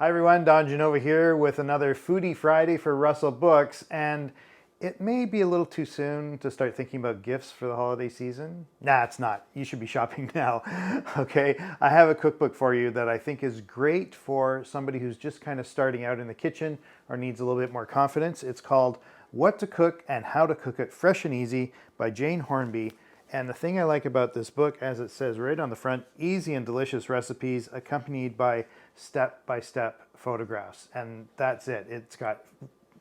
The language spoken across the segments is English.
Hi everyone, Don Genova here with another Foodie Friday for Russell Books, and it may be a little too soon to start thinking about gifts for the holiday season. Nah, it's not. You should be shopping now. Okay, I have a cookbook for you that I think is great for somebody who's just kind of starting out in the kitchen or needs a little bit more confidence. It's called What to Cook and How to Cook It Fresh and Easy by Jane Hornby. And the thing I like about this book, as it says right on the front, easy and delicious recipes accompanied by step-by-step photographs. And that's it. It's got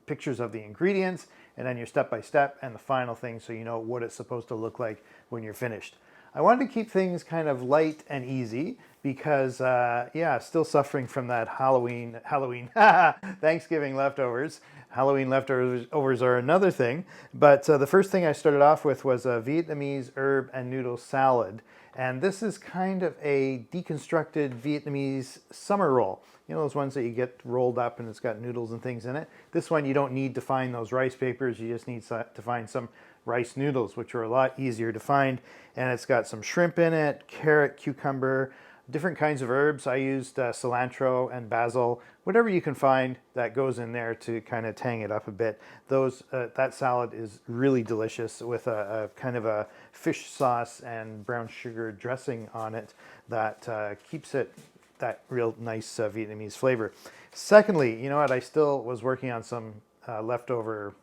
pictures of the ingredients and then your step-by-step and the final thing so you know what it's supposed to look like when you're finished. I wanted to keep things kind of light and easy because, yeah, still suffering from that Halloween, Thanksgiving leftovers. Halloween leftovers are another thing. But the first thing I started off with was a Vietnamese herb and noodle salad. And this is kind of a deconstructed Vietnamese summer roll. You know, those ones that you get rolled up and it's got noodles and things in it. This one, you don't need to find those rice papers. You just need to find some rice noodles, which are a lot easier to find. And it's got some shrimp in it, carrot, cucumber, different kinds of herbs. I used cilantro and basil, whatever you can find that goes in there to kind of tang it up a bit. That salad is really delicious with a kind of a fish sauce and brown sugar dressing on it that keeps it that real nice Vietnamese flavor. Secondly, you know what, I still was working on some leftover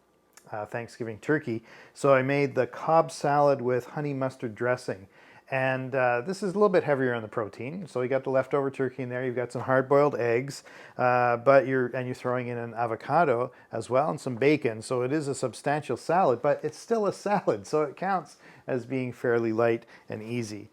Thanksgiving turkey, so I made the Cobb salad with honey mustard dressing. And this is a little bit heavier on the protein. So you got the leftover turkey in there. You've got some hard-boiled eggs, but you're throwing in an avocado as well and some bacon. So it is a substantial salad, but it's still a salad, so it counts as being fairly light and easy.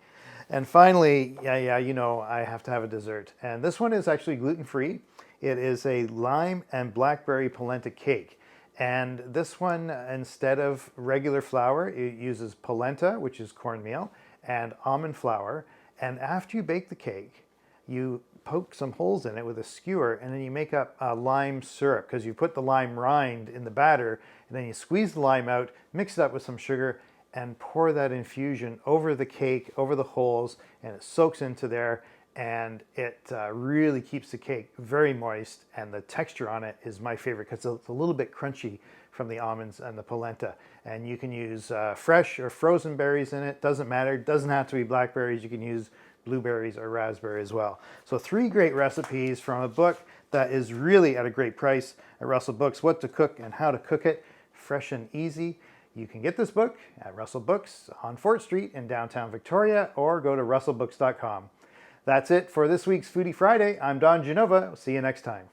And finally, yeah, you know, I have to have a dessert. And this one is actually gluten-free. It is a lime and blackberry polenta cake. And this one, instead of regular flour, it uses polenta, which is cornmeal, and almond flour. And after you bake the cake, you poke some holes in it with a skewer, and then you make up a lime syrup because you put the lime rind in the batter, and then you squeeze the lime out, mix it up with some sugar, and pour that infusion over the cake, over the holes, and it soaks into there, and it really keeps the cake very moist, and the texture on it is my favorite because it's a little bit crunchy from the almonds and the polenta. And you can use fresh or frozen berries in it, doesn't matter. It doesn't have to be blackberries. You can use blueberries or raspberry as well. So 3 great recipes from a book that is really at a great price at Russell Books, What to Cook and How to Cook It, fresh and easy. You can get this book at Russell Books on Fort Street in downtown Victoria, or go to russellbooks.com. That's it for this week's Foodie Friday. I'm Don Genova. See you next time.